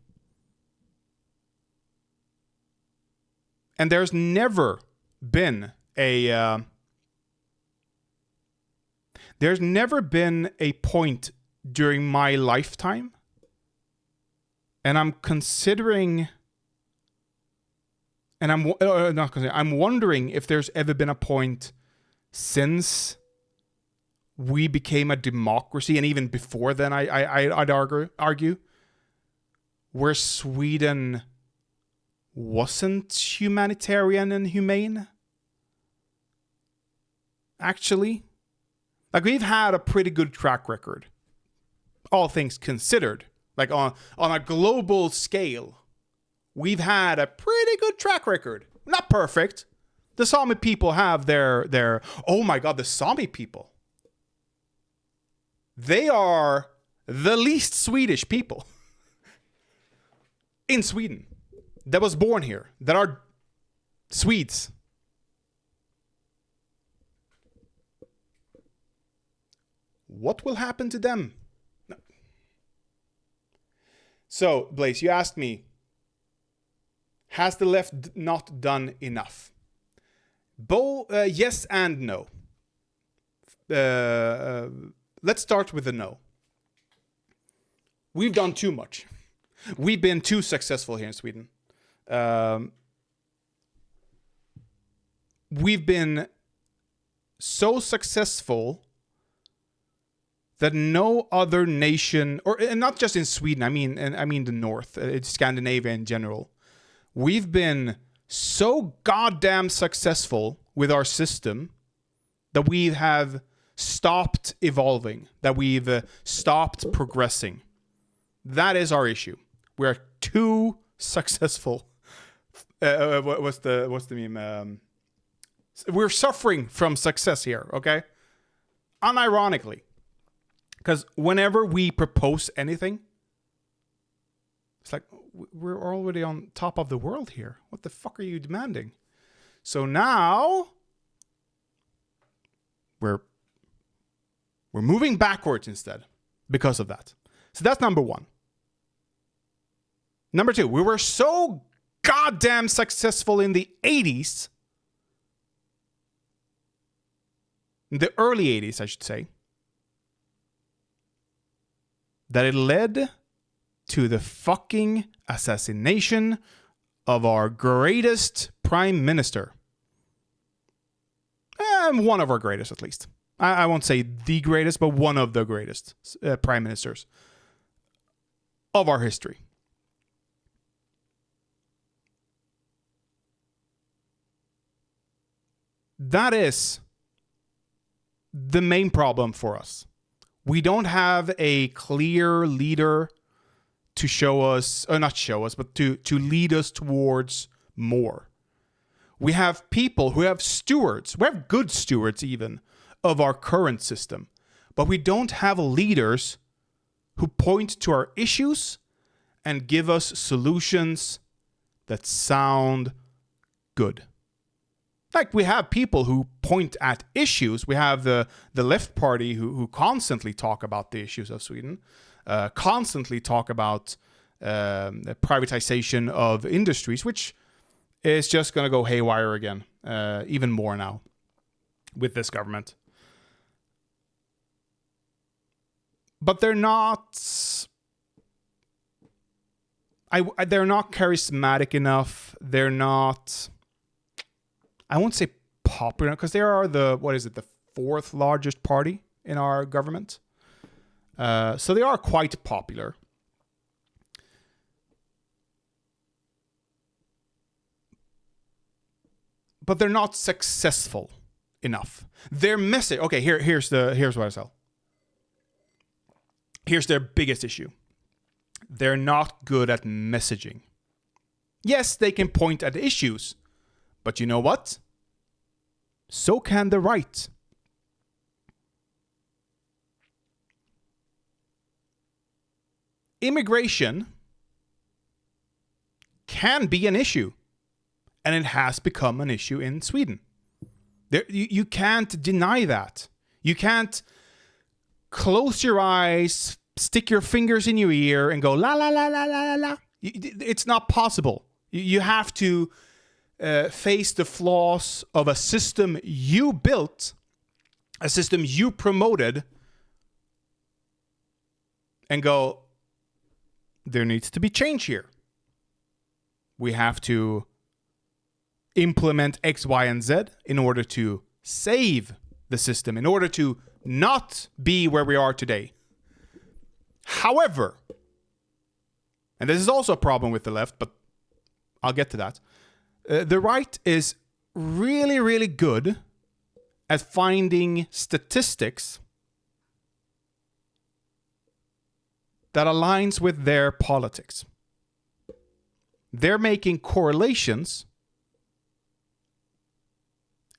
And there's never been a point during my lifetime, and I'm considering, and I'm wondering if there's ever been a point since we became a democracy, and even before then, I'd argue, where Sweden wasn't humanitarian and humane. Actually, like, we've had a pretty good track record, all things considered. Like, on a global scale, we've had a pretty good track record. Not perfect. The Sami people have their oh my god, the Sami people. They are the least Swedish people in Sweden that was born here, that are Swedes. What will happen to them? No. So, Blaze, you asked me, has the left not done enough? Yes and no. Let's start with the no. We've done too much. We've been too successful here in Sweden. We've been so successful that no other nation, and not just in Sweden, I mean the North, Scandinavia in general. We've been so goddamn successful with our system that we have stopped evolving, that we've stopped progressing. That is our issue. We're too successful. What's the meme? We're suffering from success here, okay? Unironically. Because whenever we propose anything, it's like, we're already on top of the world here. What the fuck are you demanding? So now we're moving backwards instead because of that. So that's number one. Number two, we were so goddamn successful in the 80s, in the early 80s, I should say, that it led to the fucking assassination of our greatest prime minister. One of our greatest, at least. I won't say the greatest, but one of the greatest prime ministers of our history. That is the main problem for us. We don't have a clear leader to show us, or not show us, but to lead us towards more. We have people who have stewards. We have good stewards even of our current system. But we don't have leaders who point to our issues and give us solutions that sound good. Like, we have people who point at issues. We have the left party who constantly talk about the issues of Sweden, constantly talk about the privatization of industries, which is just going to go haywire again, even more now with this government. But they're not... they're not charismatic enough. They're not... I won't say popular, because they are the fourth largest party in our government. So they are quite popular. But they're not successful enough. Their message... Okay, here's what I sell. Here's their biggest issue. They're not good at messaging. Yes, they can point at issues. But you know what? So can the right. Immigration can be an issue. And it has become an issue in Sweden. You can't deny that. You can't close your eyes, stick your fingers in your ear, and go, la, la, la, la, la, la, la. It's not possible. You have to face the flaws of a system you built, a system you promoted, and go, there needs to be change here. We have to implement X, Y, and Z in order to save the system, in order to not be where we are today. However, and this is also a problem with the left, but I'll get to that. The right is really, really good at finding statistics that aligns with their politics. They're making correlations,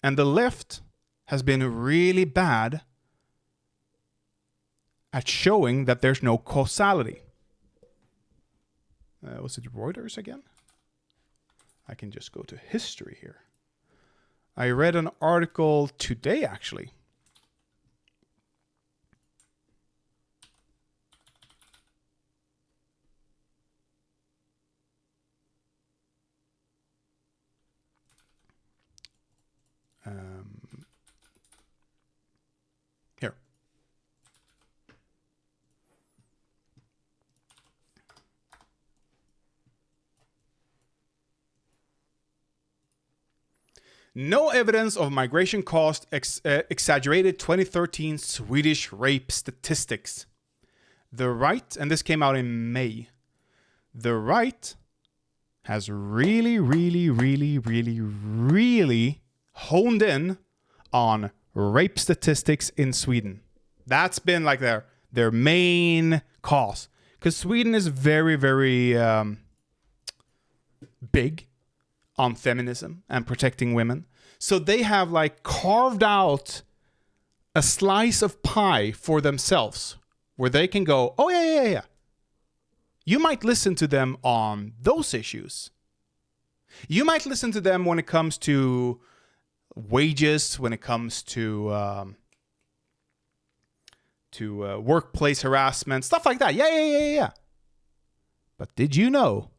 and the left has been really bad at showing that there's no causality. Was it Reuters again? I can just go to history here. I read an article today, actually. Here. No evidence of migration caused exaggerated 2013 Swedish rape statistics. The right, and this came out in May, the right has really, really, really, really, really honed in on rape statistics in Sweden. That's been like their main cause. Because Sweden is very, very big on feminism and protecting women. So they have like carved out a slice of pie for themselves where they can go, oh yeah. You might listen to them on those issues. You might listen to them when it comes to wages, when it comes to workplace harassment, stuff like that. Yeah. But did you know,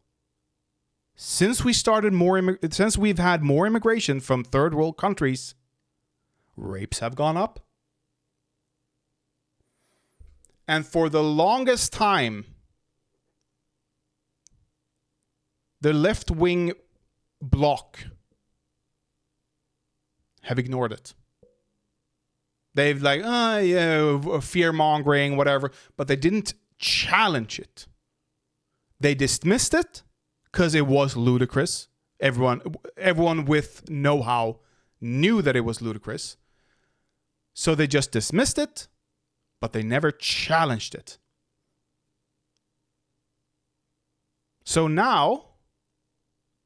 since we've had more immigration from third world countries, rapes have gone up? And for the longest time, the left-wing bloc have ignored it. They've fear-mongering, whatever, but they didn't challenge it. They dismissed it because it was ludicrous. Everyone with know-how knew that it was ludicrous. So they just dismissed it, but they never challenged it. So now,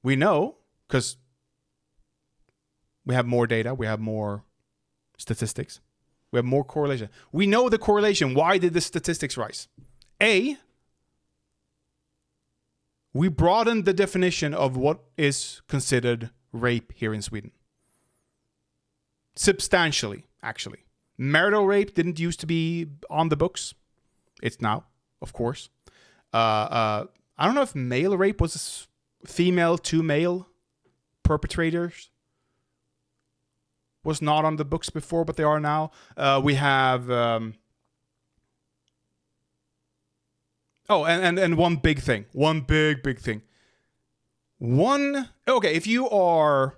we know, because we have more data, we have more statistics, we have more correlation. We know the correlation. Why did the statistics rise? A, we broadened the definition of what is considered rape here in Sweden. Substantially, actually. Marital rape didn't used to be on the books. It's now, of course. I don't know if male rape was female to male perpetrators. Was not on the books before, but they are now. We have... and one big thing. One big thing. If you are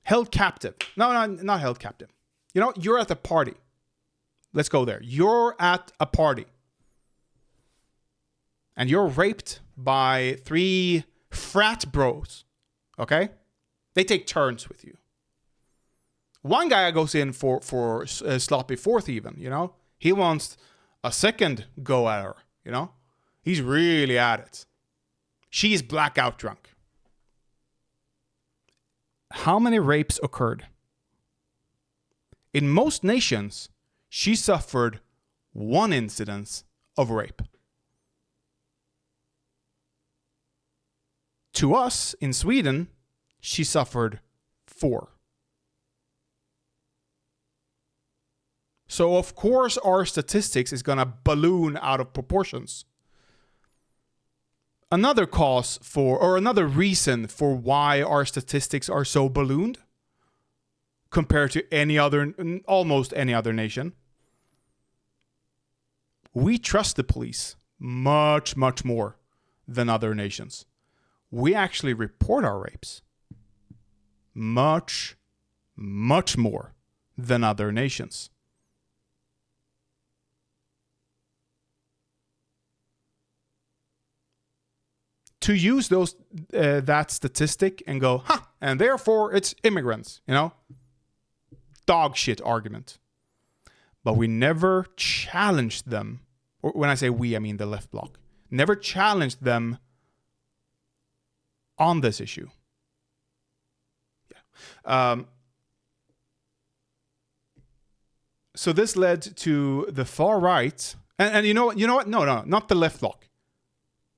held captive. No, not held captive. You know, you're at a party. Let's go there. You're at a party. And you're raped by 3 frat bros. Okay? They take turns with you. One guy goes in for sloppy fourth even, you know? He wants a second go at her, you know? He's really at it. She's blackout drunk. How many rapes occurred? In most nations, she suffered 1 incidence of rape. To us, in Sweden, she suffered 4. So, of course, our statistics is going to balloon out of proportions. Another cause another reason for why our statistics are so ballooned compared to almost any other nation. We trust the police much, much more than other nations. We actually report our rapes much, much more than other nations. To use that statistic and go, and therefore it's immigrants, you know? Dog shit argument. But we never challenged them. Or when I say we, I mean the left bloc. Never challenged them on this issue. Yeah. So this led to the far right. And you know what? No, not the left bloc.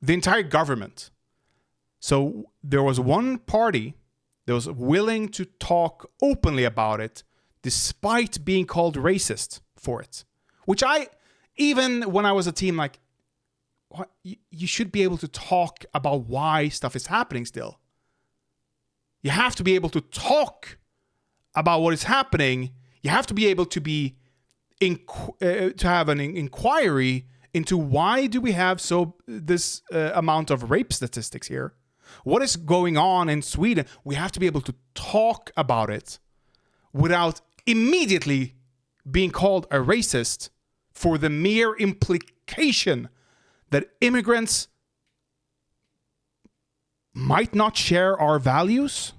The entire government. So there was one party that was willing to talk openly about it despite being called racist for it. Which even when I was a teen, like, what? You should be able to talk about why stuff is happening still. You have to be able to talk about what is happening. You have to be able to to have an inquiry into why do we have this amount of rape statistics here? What is going on in Sweden? We have to be able to talk about it without immediately being called a racist for the mere implication that immigrants might not share our values.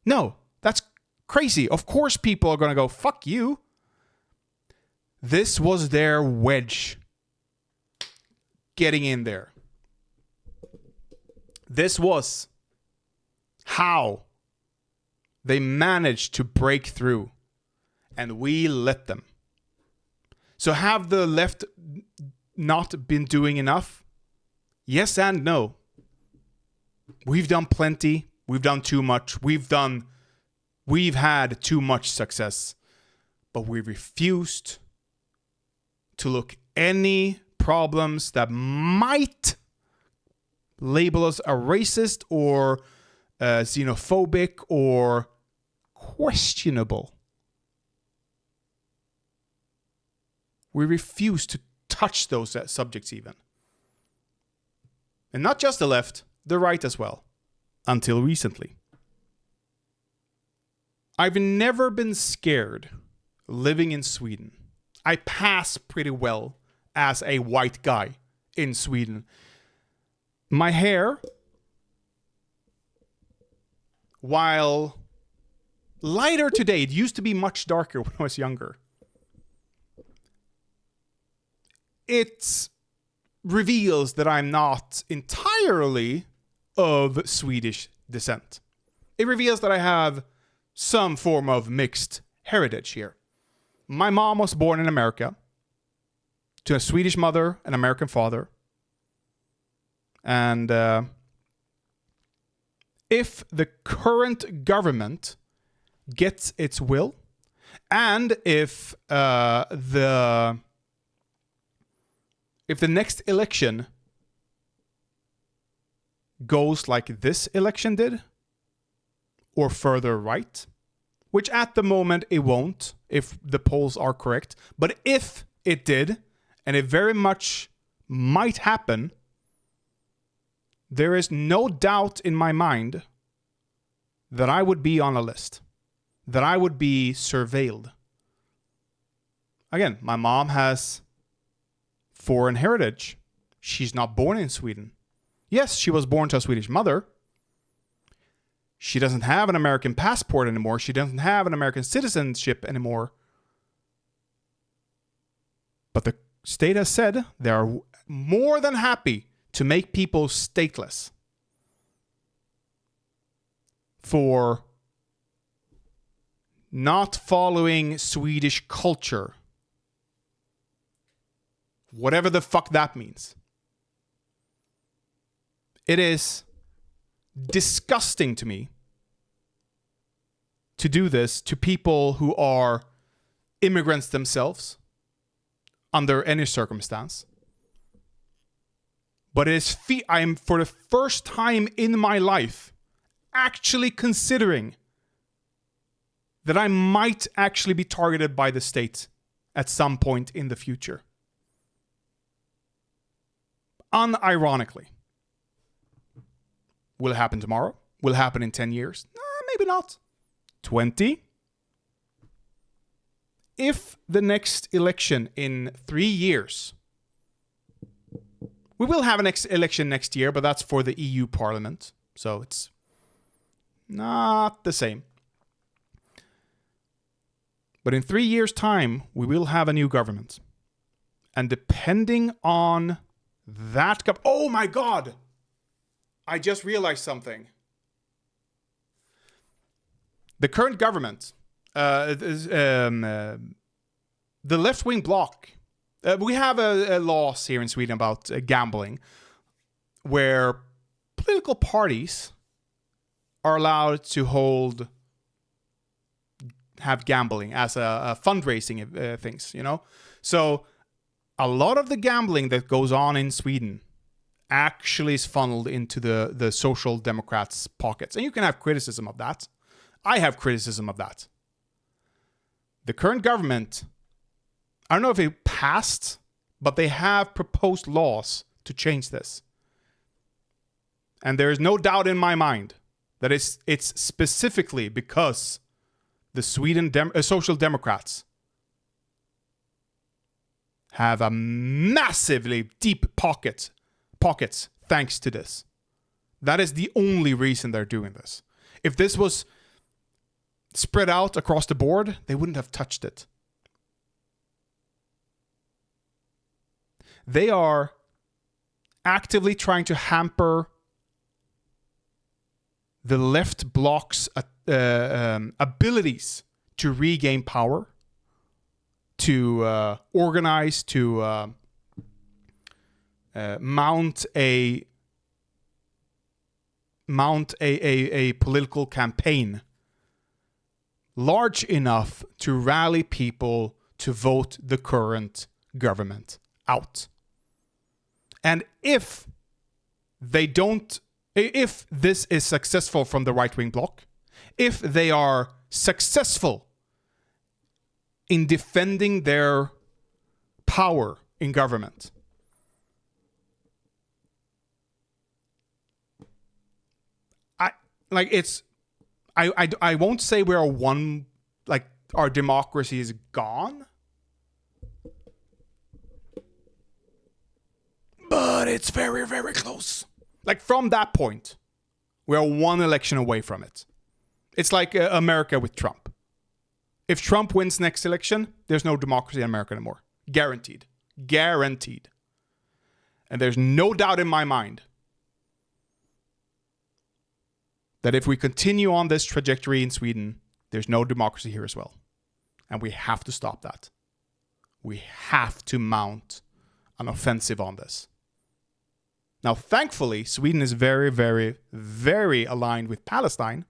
No, that's crazy. Of course people are going to go, fuck you. This was their wedge getting in there. This was how they managed to break through, and we let them. So have the left not been doing enough? Yes and no. We've done plenty. We've done too much. We've had too much success, but we refused to look any problems that might label us a racist or xenophobic or questionable. We refuse to touch those subjects even. And not just the left, the right as well. Until recently. I've never been scared living in Sweden. I pass pretty well as a white guy in Sweden. My hair, while lighter today, it used to be much darker when I was younger. It reveals that I'm not entirely of Swedish descent. It reveals that I have some form of mixed heritage here. My mom was born in America to a Swedish mother and American father. And if the current government gets its will, and if the next election goes like this election did, or further right, which at the moment it won't, if the polls are correct. But if it did, and it very much might happen, there is no doubt in my mind that I would be on a list, that I would be surveilled. Again, my mom has foreign heritage. She's not born in Sweden. Yes, she was born to a Swedish mother. She doesn't have an American passport anymore. She doesn't have an American citizenship anymore. But the state has said they are more than happy to make people stateless for not following Swedish culture. Whatever the fuck that means. It is disgusting to me to do this to people who are immigrants themselves under any circumstance. But it is I am, for the first time in my life, actually considering that I might actually be targeted by the state at some point in the future. Unironically. Will it happen tomorrow? Will it happen in 10 years? Maybe not. 20? If the next election in 3 years, we will have an election next year, but that's for the EU Parliament. So it's not the same. But in 3 years' time, we will have a new government. And depending on that... Oh my God! I just realized something. The current government, the left-wing bloc, we have laws here in Sweden about gambling, where political parties are allowed to have gambling as a fundraising things, you know? So a lot of the gambling that goes on in Sweden actually is funneled into the Social Democrats' pockets. And you can have criticism of that. I have criticism of that. The current government, I don't know if it passed, but they have proposed laws to change this. And there is no doubt in my mind that it's specifically because the Sweden Social Democrats have a massively deep pockets thanks to this. That is the only reason they're doing this. If this was spread out across the board, they wouldn't have touched it. They are actively trying to hamper the left bloc's abilities to regain power, to organize, to mount a political campaign large enough to rally people to vote the current government out. And if this is successful from the right-wing bloc, if they are successful in defending their power in government, I won't say we're our democracy is gone, but it's very, very close. Like, from that point, we're one election away from it. It's like America with Trump. If Trump wins next election, there's no democracy in America anymore. Guaranteed. Guaranteed. And there's no doubt in my mind that if we continue on this trajectory in Sweden, there's no democracy here as well. And we have to stop that. We have to mount an offensive on this. Now, thankfully, Sweden is very, very, very aligned with Palestine.